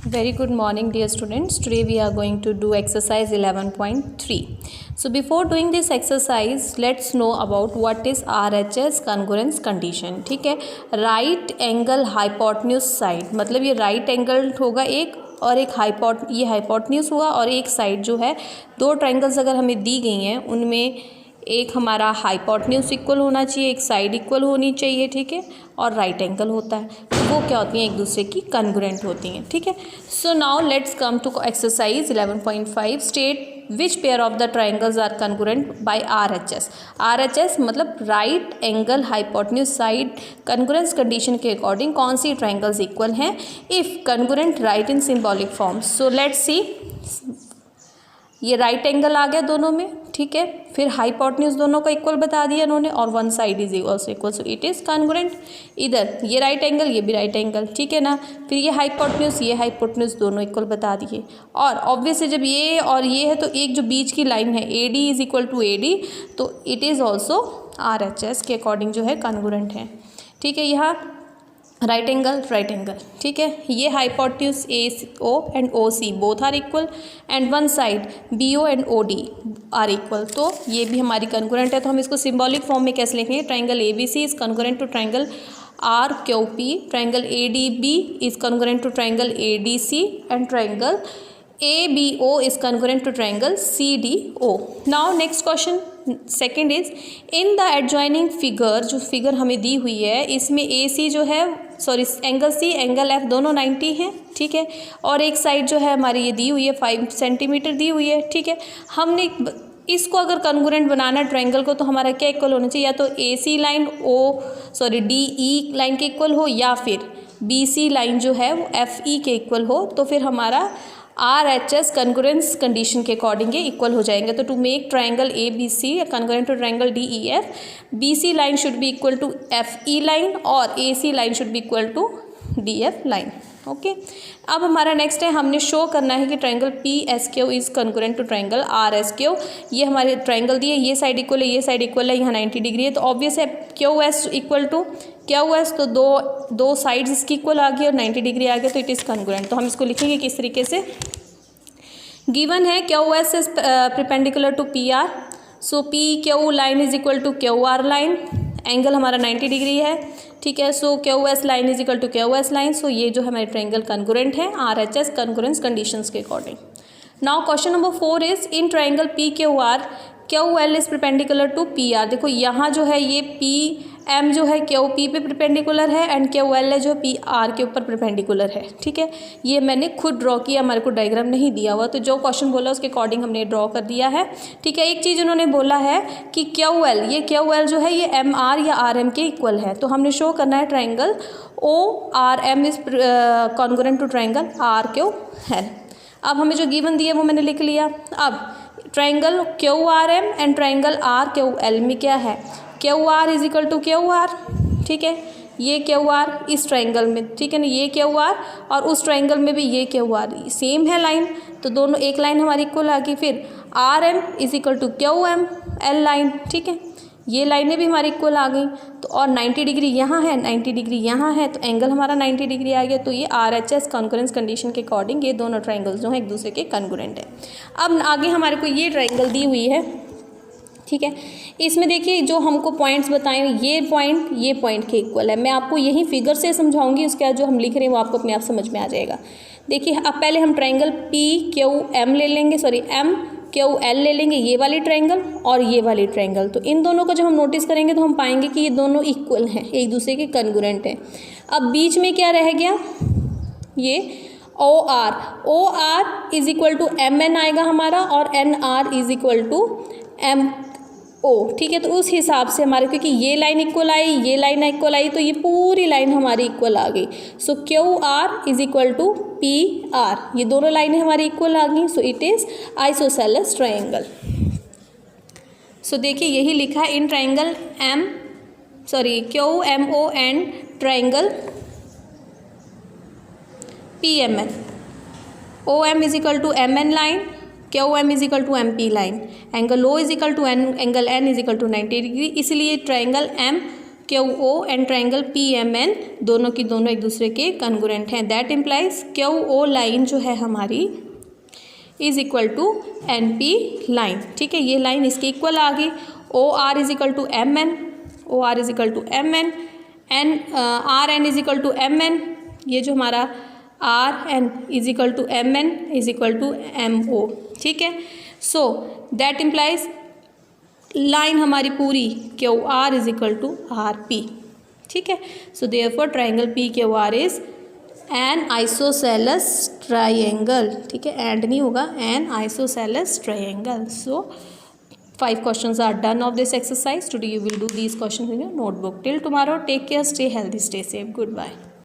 Very good morning, dear students. Today we are going to do exercise 11.3. So before doing this exercise, let's know about what is RHS congruence condition. ठीक है, right angle hypotenuse side, मतलब ये right angle होगा एक और एक ये hypotenuse हुआ और एक साइड जो है, दो ट्रायंगल्स अगर हमें दी गई हैं उनमें एक हमारा हाइपोटेन्यूज इक्वल होना चाहिए, एक साइड इक्वल होनी चाहिए, ठीक है, और राइट एंगल होता है, तो वो क्या होती हैं, एक दूसरे की कन्ग्रुएंट होती हैं, ठीक है. So now let's come to exercise 11.5. State which pair of the triangles are congruent by RHS. RHS मतलब right angle hypotenuse side congruence condition के अकॉर्डिंग कौन सी ट्राइंगल्स इक्वल हैं. If congruent write in symbolic form. So let's see, ये right angle आ गया दोनों में, ठीक है, फिर हाइपोटेन्यूज दोनों को इक्वल बता दिया इन्होंने और one side is also equal, so it is congruent. इधर ये राइट एंगल, ये भी राइट एंगल, ठीक है ना, फिर ये हाइपोटेन्यूज दोनों इक्वल बता दिए. और ऑब्वियसली जब ये और ये है तो एक जो बीच की लाइन है AD is equal to AD, तो इट इज़ ऑल्सो RHS के अकॉर्डिंग जो है कन्ग्रुएंट है, ठीक है. यहाँ राइट एंगल, ठीक है, ये hypotenuse AO and OC both are equal and one side BO and OD are equal, तो ये भी हमारी कन्ग्रुएंट है. तो हम इसको सिंबॉलिक फॉर्म में कैसे लिखेंगे. Triangle ABC is congruent to triangle RQP, triangle ADB is congruent to triangle ADC and triangle ABO is congruent to triangle CDO. Now next question, second is in the adjoining figure, जो figure हमें दी हुई है इसमें AC जो है angle C angle F दोनों 90 हैं, ठीक है, और एक साइड जो है हमारी ये दी हुई है 5 सेंटीमीटर दी हुई है, ठीक है. हमने इसको अगर कन्ग्रुएंट बनाना ट्रायंगल को तो हमारा क्या इक्वल होना चाहिए, या तो AC लाइन DE लाइन के इक्वल हो या फिर BC लाइन जो है वो FE के इक्वल हो, तो फिर हमारा RHS कन्ग्रुएंस कंडीशन के अकॉर्डिंग ये इक्वल हो जाएंगे. तो to make triangle ABC congruent to triangle DEF, BC line should be equal to FE line और AC line should be equal to DF line. Okay, अब हमारा नेक्स्ट है, हमने शो करना है कि triangle PSQ is congruent to triangle RSQ. ये हमारे ट्राइंगल दिए, ये साइड इक्वल है, ये साइड इक्वल है, यहाँ 90 डिग्री है, तो ऑब्वियस है QS इक्वल टू QS, तो दो साइड्स इसकी इक्वल आ गई और 90 डिग्री आ गया, तो इट इज़ कन्ग्रुएंट. तो हम इसको लिखेंगे किस तरीके से. गिवन है QS is perpendicular to PR, so PQ line is equal to QR line, angle हमारा 90 डिग्री है, ठीक है. So QS line is equal to QS line, सो ये जो है हमारे ट्रायंगल कन्ग्रुएंट है RHS कन्ग्रुएंस कंडीशंस के according. Now question number 4 is in triangle PQR QL is perpendicular to PR. देखो यहाँ जो है ये PM जो है QP पे परपेंडिकुलर है एंड QL है जो PR के ऊपर परपेंडिकुलर है, ठीक है. ये मैंने खुद ड्रॉ किया, हमारे को डायग्राम नहीं दिया हुआ, तो जो क्वेश्चन बोला उसके अकॉर्डिंग हमने ड्रॉ कर दिया है, ठीक है. एक चीज़ उन्होंने बोला है कि QL जो है ये MR या RM के इक्वल है, तो हमने शो करना है triangle ORM is congruent to triangle RQL. अब हमें जो गिवन दिया है वो मैंने लिख लिया. अब triangle QRM and triangle RQL में क्या है, QR is equal to QR, ठीक है, ये QR इस ट्राइंगल में, ठीक है ना, ये QR और उस ट्राइंगल में भी ये QR सेम है लाइन, तो दोनों एक लाइन हमारी इक्वल आ गई. फिर RM is equal to QML line, ठीक है, ये लाइनें भी हमारी इक्वल आ गई, तो और 90 डिग्री यहाँ है, 90 डिग्री यहाँ है, तो एंगल हमारा 90 डिग्री आ गया. तो ये RHS कन्ग्रुएंस कंडीशन के अकॉर्डिंग ये दोनों ट्राइंगल्स जो हैं एक दूसरे के कन्ग्रुएंट है. अब आगे हमारे को ये ट्राइंगल दी हुई है, ठीक है, इसमें देखिए जो हमको पॉइंट्स बताए ये पॉइंट के इक्वल है. मैं आपको यही फिगर से समझाऊंगी, उसके बाद जो हम लिख रहे हैं वो आपको अपने आप समझ में आ जाएगा. देखिए अब पहले हम ट्राइंगल PQM ले लेंगे, MQL ले लेंगे, ये वाली ट्राइंगल और ये वाली ट्राइंगल. तो इन दोनों को जब हम नोटिस करेंगे तो हम पाएंगे कि ये दोनों इक्वल हैं, एक दूसरे के कन्ग्रुएंट हैं. अब बीच में क्या रह गया, ये OR is equal to MN आएगा हमारा और NR is equal to MO, ठीक है. तो उस हिसाब से हमारे, क्योंकि ये लाइन इक्वल आई, ये लाइन इक्वल आई, तो ये पूरी लाइन हमारी इक्वल आ गई. So QR is equal to PR, ये दोनों लाइनें हमारी इक्वल आ गई, so it is isosceles triangle. सो देखिए यही लिखा है in triangle QMO and triangle PMN, OM is equal to MN line, QM is equal to MP line, angle O is equal to angle N is equal to 90 degree, इसलिए triangle Q O and triangle P M N दोनों की दोनों एक दूसरे के congruent हैं। That implies Q O line जो है हमारी is equal to N P line. ठीक है, ये लाइन इसके इक्वल आ गई। O R is equal to M N, O R is equal to M N, N R N is equal to M N, ये जो हमारा R N is equal to M N is equal to M O. ठीक है, so that implies line हमारी पूरी Q R is equal to R P. ठीक है, so therefore triangle P Q R is an isosceles triangle. ठीक है, and नहीं होगा, an isosceles triangle. So 5 questions are done of this exercise. Today you will do these questions in your notebook. Till tomorrow, take care, stay healthy, stay safe. Goodbye.